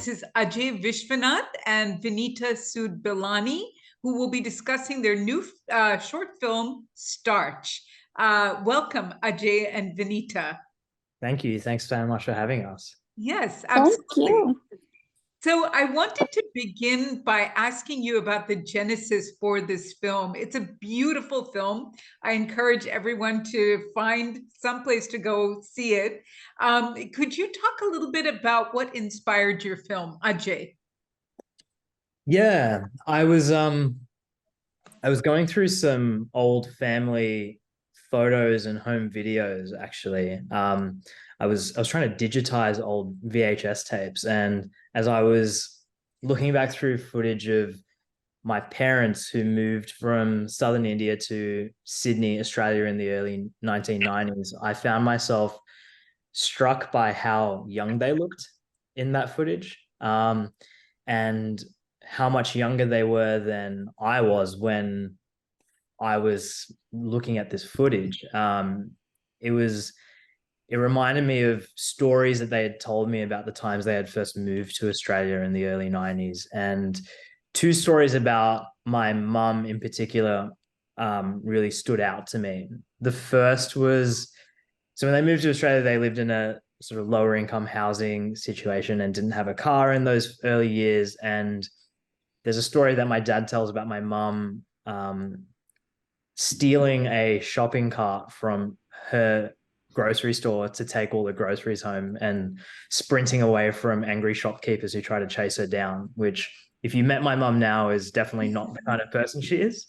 This is Ajai Vishwanath and Vinita Belani, who will be discussing their new short film, Starch. Welcome, Ajay and Vinita. Thank you. Thanks very much for having us. Yes, absolutely. Thank you. So I wanted to begin by asking you about the genesis for this film. It's a beautiful film. I encourage everyone to find someplace to go see it. Could you talk a little bit about what inspired your film, Ajay? Yeah, I was going through some old family photos and home videos actually. I was trying to digitize old VHS tapes, and as I was looking back through footage of my parents who moved from southern India to Sydney, Australia in the early 1990s, I found myself struck by how young they looked in that footage, and how much younger they were than I was when I was looking at this footage. It reminded me of stories that they had told me about the times they had first moved to Australia in the early 90s. And two stories about my mum in particular really stood out to me. The first was, so when they moved to Australia, they lived in a sort of lower income housing situation and didn't have a car in those early years. And there's a story that my dad tells about my mum stealing a shopping cart from her grocery store to take all the groceries home and sprinting away from angry shopkeepers who try to chase her down, which if you met my mum now is definitely not the kind of person she is.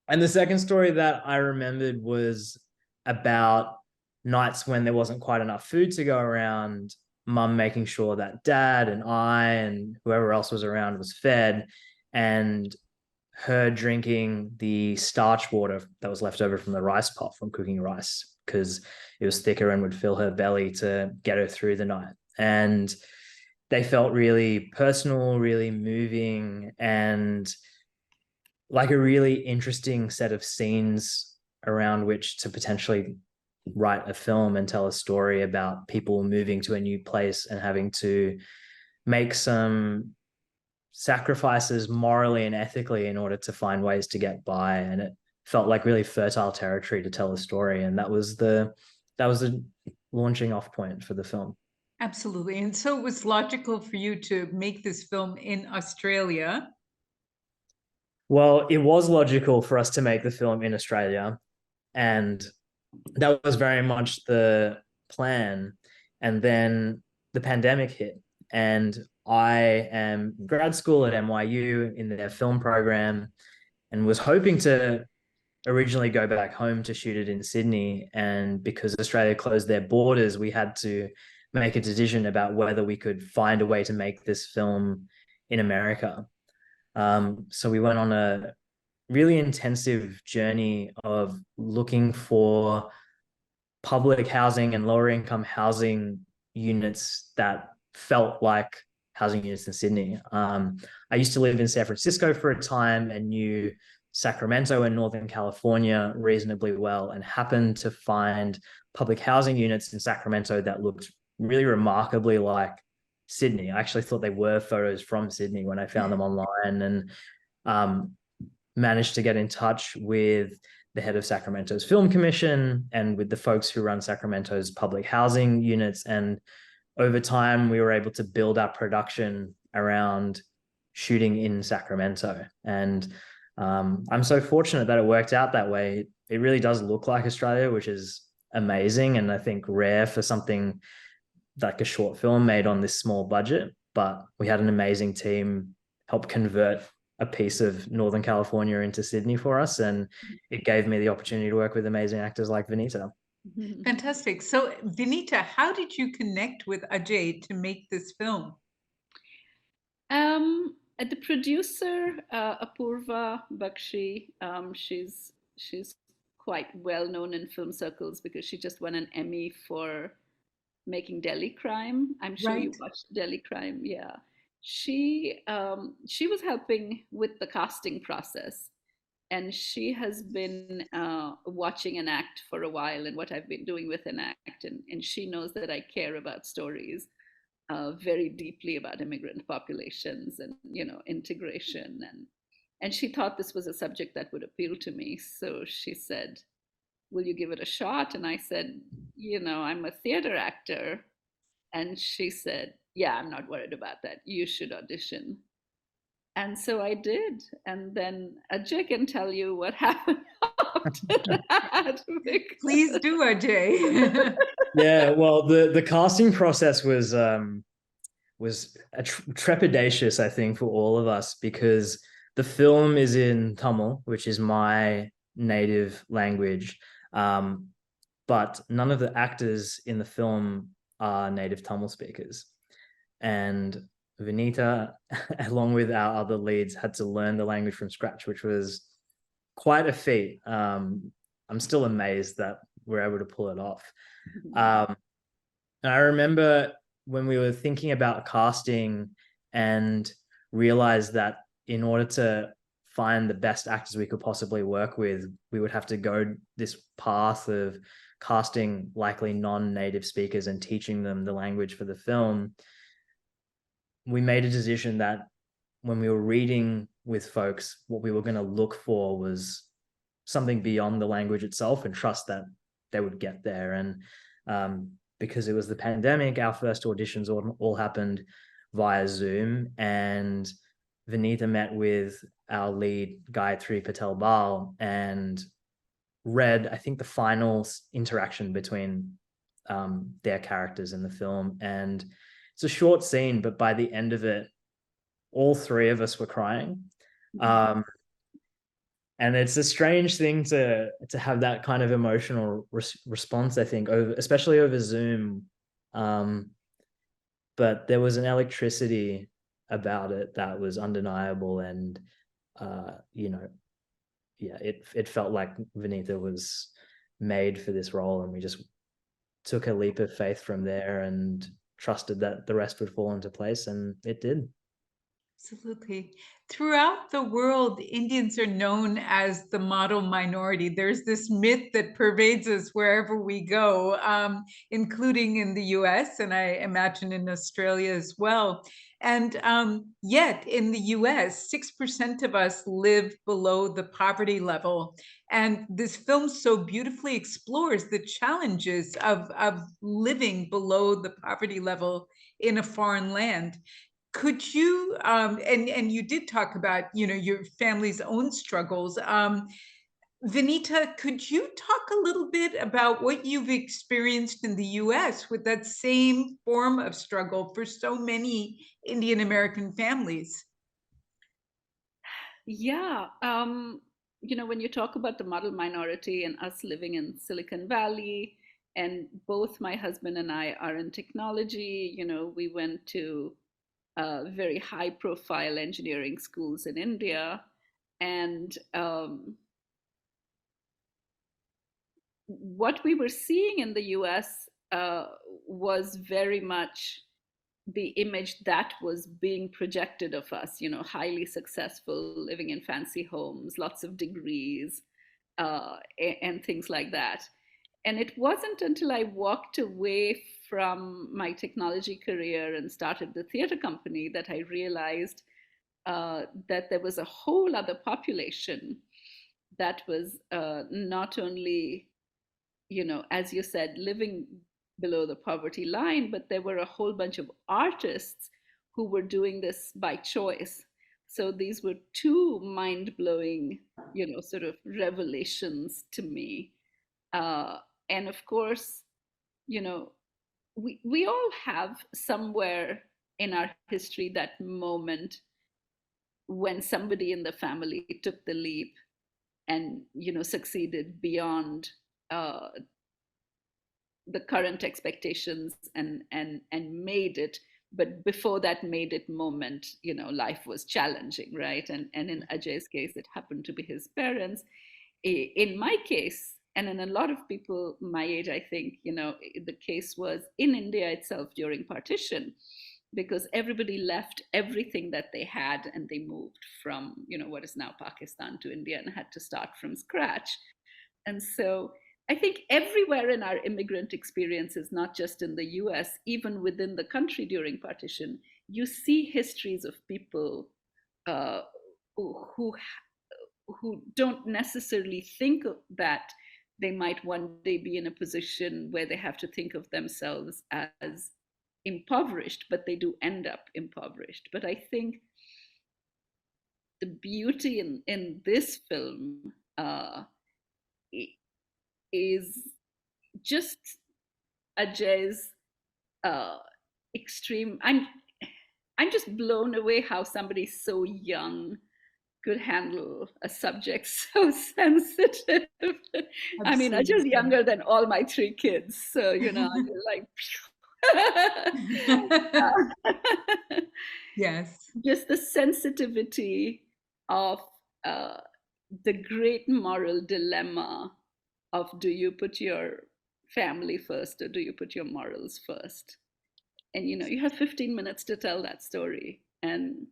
And the second story that I remembered was about nights when there wasn't quite enough food to go around, mum making sure that dad and I and whoever else was around was fed, and her drinking the starch water that was left over from the rice pot from cooking rice because it was thicker and would fill her belly to get her through the night. And they felt really personal, really moving, and like a really interesting set of scenes around which to potentially write a film and tell a story about people moving to a new place and having to make some sacrifices morally and ethically in order to find ways to get by. And it felt like really fertile territory to tell a story. And that was the launching off point for the film. Absolutely. And so it was logical for you to make this film in Australia. Well, it was logical for us to make the film in Australia, and that was very much the plan. And then the pandemic hit, and I am in grad school at NYU in their film program and was hoping to originally go back home to shoot it in Sydney. And because Australia closed their borders, we had to make a decision about whether we could find a way to make this film in America. So we went on a really intensive journey of looking for public housing and lower income housing units that felt like housing units in Sydney. I used to live in San Francisco for a time and knew Sacramento and Northern California reasonably well, and happened to find public housing units in Sacramento that looked really remarkably like Sydney. I actually thought they were photos from Sydney when I found them online, and managed to get in touch with the head of Sacramento's Film Commission and with the folks who run Sacramento's public housing units. And over time, we were able to build our production around shooting in Sacramento. And I'm so fortunate that it worked out that way. It really does look like Australia, which is amazing, and I think rare for something like a short film made on this small budget. But we had an amazing team help convert a piece of Northern California into Sydney for us, and it gave me the opportunity to work with amazing actors like Vinita. Fantastic. So Vinita, how did you connect with Ajay to make this film? The producer, Apurva Bakshi, she's quite well known in film circles because she just won an Emmy for making Delhi Crime. I'm sure you watched Delhi Crime. Yeah, she was helping with the casting process, and she has been watching an act for a while and what I've been doing with an act, and she knows that I care about stories. very deeply about immigrant populations and, integration. And she thought this was a subject that would appeal to me. So she said, will you give it a shot? And I said, I'm a theater actor. And she said, yeah, I'm not worried about that. You should audition. And so I did. And then Ajay can tell you what happened after that. Please do, Ajay. Yeah, well, the casting process was trepidatious, I think, for all of us, because the film is in Tamil, which is my native language, but none of the actors in the film are native Tamil speakers. And Vinita, along with our other leads, had to learn the language from scratch, which was quite a feat. I'm still amazed that we're able to pull it off. And I remember when we were thinking about casting and realized that in order to find the best actors we could possibly work with, we would have to go this path of casting likely non-native speakers and teaching them the language for the film. We made a decision that when we were reading with folks, what we were going to look for was something beyond the language itself and trust that they would get there. And because it was the pandemic, our first auditions all happened via Zoom, and Vinita met with our lead, Gayatri Patel Bal, and read, I think, the final interaction between their characters in the film. And it's a short scene, but by the end of it, all three of us were crying. And it's a strange thing to have that kind of emotional response, I think, especially over Zoom. But there was an electricity about it that was undeniable, and it felt like Vinita was made for this role, and we just took a leap of faith from there and trusted that the rest would fall into place, and it did. Absolutely. Throughout the world, Indians are known as the model minority. There's this myth that pervades us wherever we go, including in the US, and I imagine in Australia as well. And yet in the US, 6% of us live below the poverty level. And this film so beautifully explores the challenges of living below the poverty level in a foreign land. Could you, and you did talk about, your family's own struggles. Vinita, could you talk a little bit about what you've experienced in the US with that same form of struggle for so many Indian American families? Yeah. When you talk about the model minority and us living in Silicon Valley, and both my husband and I are in technology, we went to very high profile engineering schools in India. And what we were seeing in the US was very much the image that was being projected of us, highly successful, living in fancy homes, lots of degrees, and things like that. And it wasn't until I walked away from my technology career and started the theater company that I realized that there was a whole other population that was not only, as you said, living below the poverty line, but there were a whole bunch of artists who were doing this by choice. So these were two mind-blowing, sort of revelations to me. And of course, we all have somewhere in our history that moment when somebody in the family took the leap and succeeded beyond the current expectations and made it. But before that made it moment, life was challenging, right? And in Ajay's case, it happened to be his parents. In my case, and in a lot of people my age, I think, the case was in India itself during partition, because everybody left everything that they had and they moved from, what is now Pakistan to India and had to start from scratch. And so I think everywhere in our immigrant experiences, not just in the US, even within the country during partition, you see histories of people uh, who who don't necessarily think that they might one day be in a position where they have to think of themselves as impoverished, but they do end up impoverished. But I think the beauty in this film is just Ajay's extreme. I'm just blown away how somebody so young could handle a subject so sensitive. I mean, I'm just Absolutely. younger than all my three kids, so you know, I'm like, Yes. just the sensitivity of uh, the great moral dilemma of do you put your family first or do you put your morals first? And you know, you have 15 minutes to tell that story, and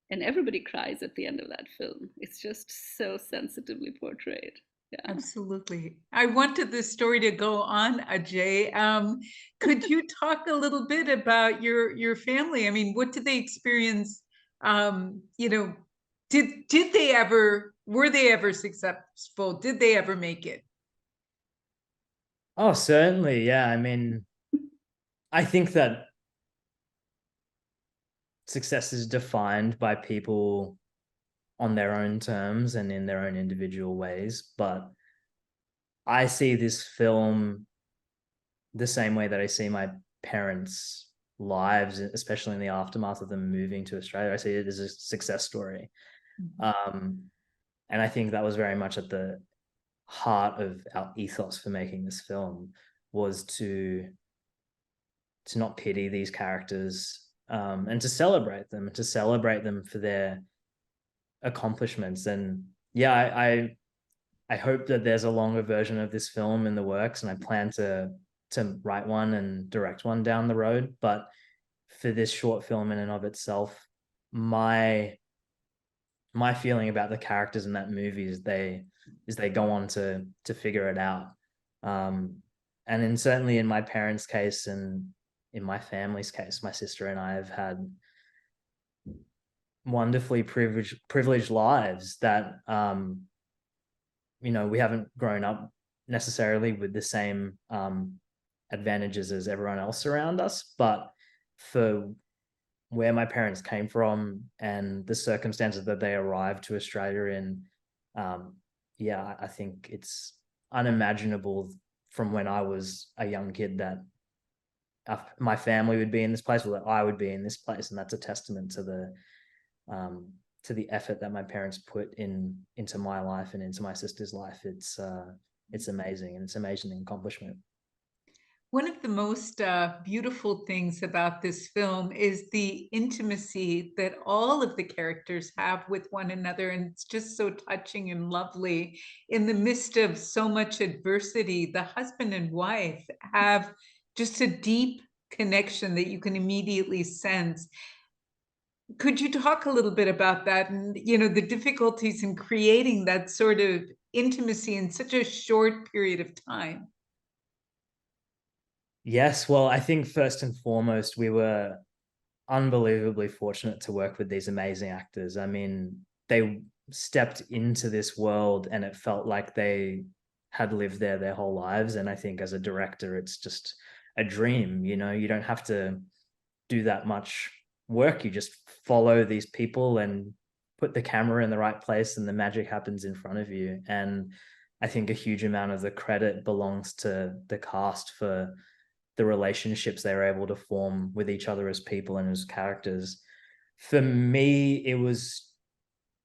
everybody cries at the end of that film. It's just so sensitively portrayed. Yeah. Absolutely. I wanted this story to go on, Ajay. Could you talk a little bit about your family? I mean, what did they experience? You know, did they ever, were they ever successful? Did they ever make it? Oh, certainly. Yeah. I mean, I think that success is defined by people on their own terms and in their own individual ways. But I see this film the same way that I see my parents' lives, especially in the aftermath of them moving to Australia. I see it as a success story. And I think that was very much at the heart of our ethos for making this film, was to not pity these characters, and to celebrate them for their accomplishments. And yeah, I hope that there's a longer version of this film in the works, and I plan to write one and direct one down the road. But for this short film in and of itself, my feeling about the characters in that movie is they go on to figure it out. And then certainly in my parents' case and in my family's case, my sister and I have had wonderfully privileged lives that you know, we haven't grown up necessarily with the same advantages as everyone else around us, but for where my parents came from and the circumstances that they arrived to Australia in, yeah, I think it's unimaginable from when I was a young kid that my family would be in this place, or that I would be in this place, and that's a testament to the effort that my parents put into my life and into my sister's life. It's amazing, and it's an amazing accomplishment. One of the most beautiful things about this film is the intimacy that all of the characters have with one another. And it's just so touching and lovely. In the midst of so much adversity, the husband and wife have just a deep connection that you can immediately sense. Could you talk a little bit about that, and you know, the difficulties in creating that sort of intimacy in such a short period of time? Yes, well, I think first and foremost, we were unbelievably fortunate to work with these amazing actors. I mean, they stepped into this world and it felt like they had lived there their whole lives. And I think as a director, it's just a dream. You know, you don't have to do that much work. You just follow these people and put the camera in the right place, and the magic happens in front of you. And I think a huge amount of the credit belongs to the cast for the relationships they were able to form with each other as people and as characters. For me, it was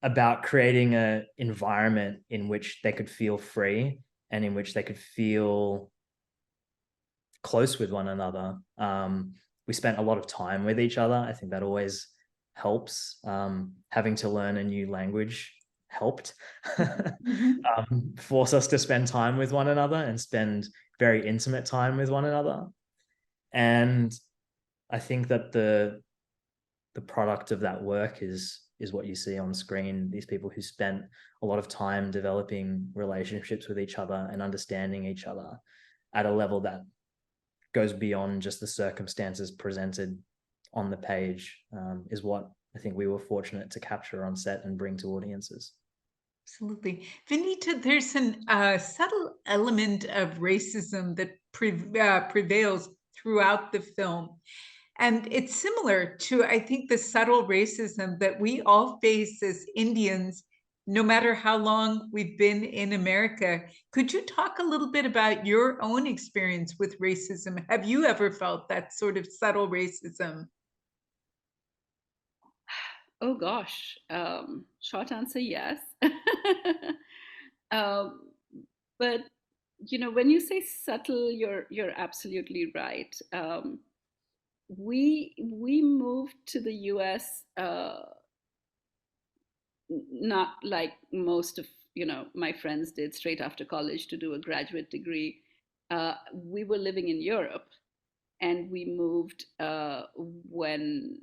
about creating an environment in which they could feel free and in which they could feel close with one another. We spent a lot of time with each other. I think that always helps. Having to learn a new language helped force us to spend time with one another and spend very intimate time with one another. And I think that the product of that work is is what you see on screen. These people who spent a lot of time developing relationships with each other and understanding each other at a level that goes beyond just the circumstances presented on the page, is what I think we were fortunate to capture on set and bring to audiences. Absolutely. Vinita, there's a subtle element of racism that prevails throughout the film. And it's similar to, I think, the subtle racism that we all face as Indians, no matter how long we've been in America. Could you talk a little bit about your own experience with racism? Have you ever felt that sort of subtle racism? Oh gosh, short answer, yes. um, but when you say subtle, you're absolutely right. We moved to the U.S. Not like most of my friends did straight after college to do a graduate degree. We were living in Europe, and we moved when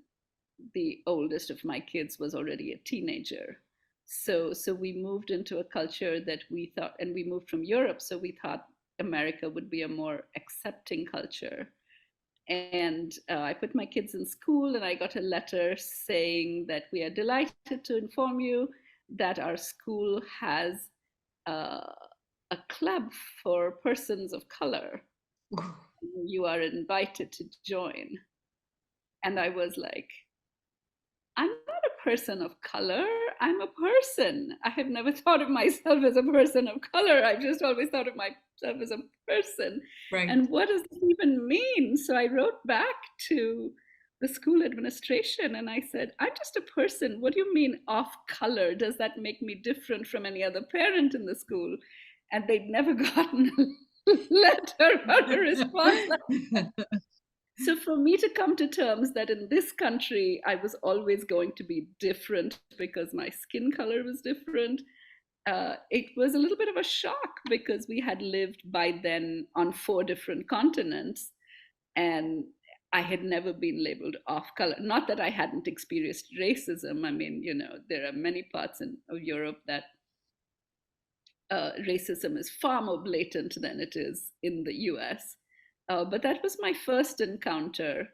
the oldest of my kids was already a teenager. So we moved into a culture that we thought, and we moved from Europe, so we thought America would be a more accepting culture. And I put my kids in school, and I got a letter saying that we are delighted to inform you that our school has uh, a club for persons of color. You are invited to join. And I was like, I'm not a person of color. I'm a person. I have never thought of myself as a person of color. I've just always thought of myself as a person. Right. And what does this even mean? So I wrote back to the school administration and I said, I'm just a person. What do you mean off color? Does that make me different from any other parent in the school? And they'd never gotten a letter or a response like that. So for me to come to terms that in this country I was always going to be different because my skin color was different, it was a little bit of a shock because we had lived by then on 4 different continents, and I had never been labeled off color. Not that I hadn't experienced racism. I mean, there are many parts of Europe that racism is far more blatant than it is in the US. But that was my first encounter.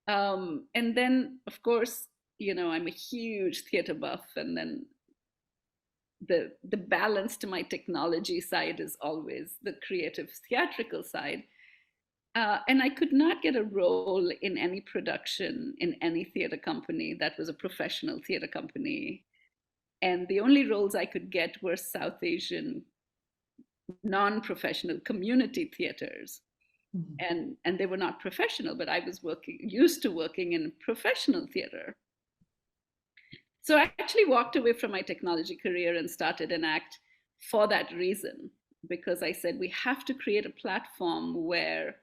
And then, of course, I'm a huge theater buff, and then the balance to my technology side is always the creative theatrical side. And I could not get a role in any production in any theater company that was a professional theater company. And the only roles I could get were South Asian non-professional community theaters. And they were not professional, but I was used to working in professional theater. So I actually walked away from my technology career and started an act for that reason, because I said we have to create a platform where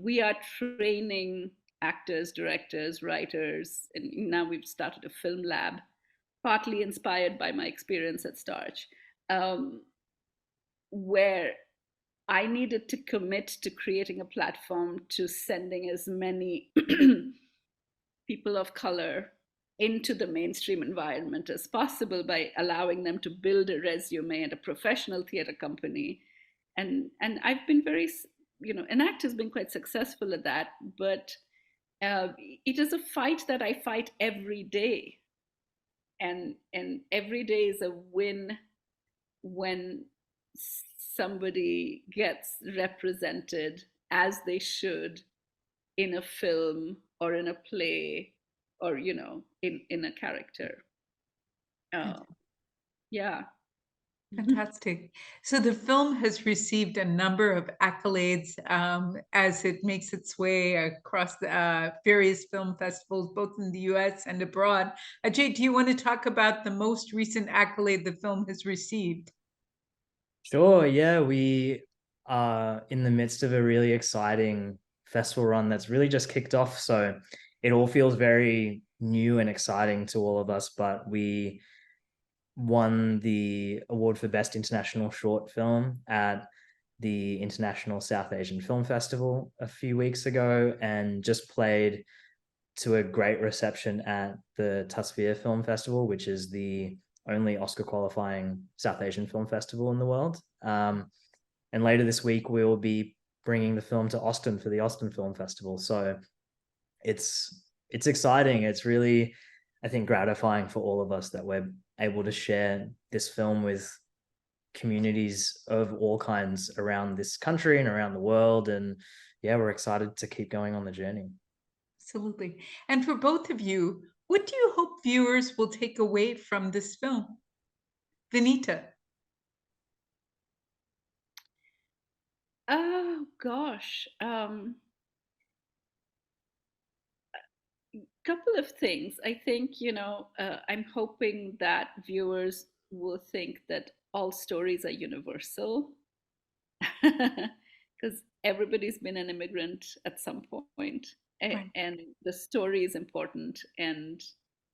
we are training actors, directors, writers, and now we've started a film lab, partly inspired by my experience at Starch, where I needed to commit to creating a platform to sending as many people of color into the mainstream environment as possible by allowing them to build a resume at a professional theater company. And I've been very, ACT has been quite successful at that, but it is a fight that I fight every day. And every day is a win when somebody gets represented as they should in a film or in a play or in a character. Yeah. Fantastic. So the film has received a number of accolades as it makes its way across the various film festivals, both in the US and abroad. Ajay, do you want to talk about the most recent accolade the film has received? Sure, yeah, we are in the midst of a really exciting festival run that's really just kicked off. So it all feels very new and exciting to all of us, but we won the award for Best International Short Film at the International South Asian Film Festival a few weeks ago, and just played to a great reception at the Tasvir Film Festival, which is the only Oscar qualifying South Asian film festival in the world. And later this week, we will be bringing the film to Austin for the Austin Film Festival. So it's exciting. It's really, I think, gratifying for all of us that we're able to share this film with communities of all kinds around this country and around the world. And yeah, we're excited to keep going on the journey. Absolutely. And for both of you, what do you hope viewers will take away from this film? Vinita. Oh gosh, couple of things. I think, I'm hoping that viewers will think that all stories are universal, because everybody's been an immigrant at some point, Right. and the story is important, and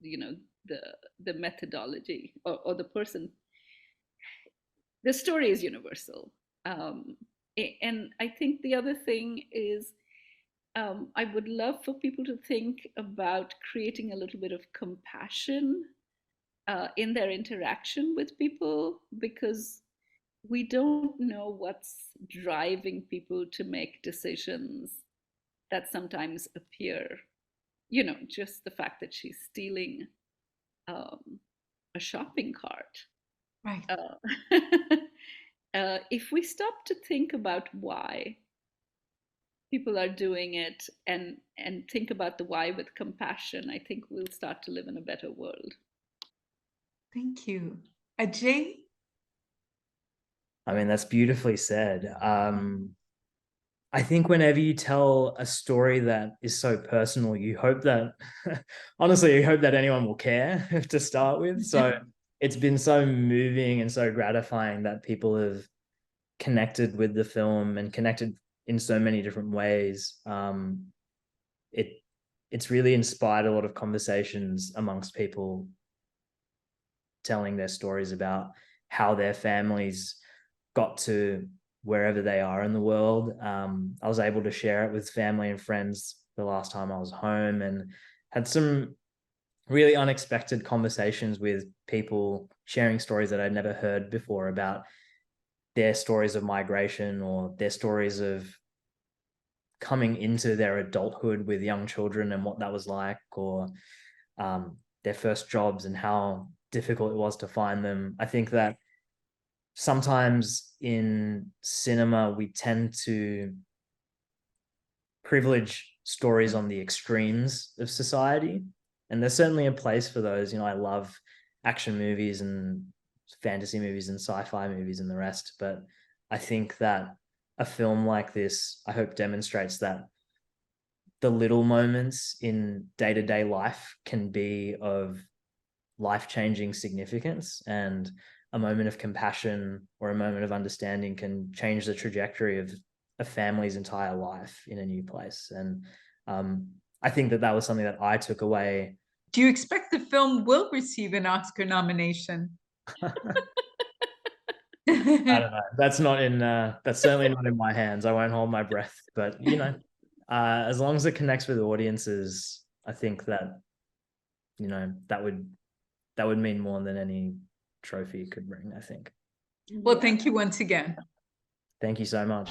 the the methodology, or the person, the story is universal. And I think the other thing is, I would love for people to think about creating a little bit of compassion in their interaction with people, because we don't know what's driving people to make decisions that sometimes appear, just the fact that she's stealing a shopping cart. Right. If we stop to think about why people are doing it, and think about the why with compassion, I think we'll start to live in a better world. Thank you. Ajay? I mean, that's beautifully said. I think whenever you tell a story that is so personal, you hope that, honestly, you hope that anyone will care to start with. So it's been so moving and so gratifying that people have connected with the film and connected in so many different ways. It's really inspired a lot of conversations amongst people telling their stories about how their families got to wherever they are in the world. I was able to share it with family and friends the last time I was home, and had some really unexpected conversations with people sharing stories that I'd never heard before about their stories of migration, or their stories of coming into their adulthood with young children and what that was like, or their first jobs and how difficult it was to find them. I think that sometimes in cinema, we tend to privilege stories on the extremes of society. And there's certainly a place for those. I love action movies and fantasy movies and sci-fi movies and the rest. But I think that a film like this, I hope, demonstrates that the little moments in day-to-day life can be of life-changing significance, and a moment of compassion or a moment of understanding can change the trajectory of a family's entire life in a new place. And I think that was something that I took away. Do you expect the film will receive an Oscar nomination? I don't know. That's certainly not in my hands. I won't hold my breath. But as long as it connects with audiences, I think that that would mean more than any trophy could bring, I think. Well, thank you once again. Thank you so much.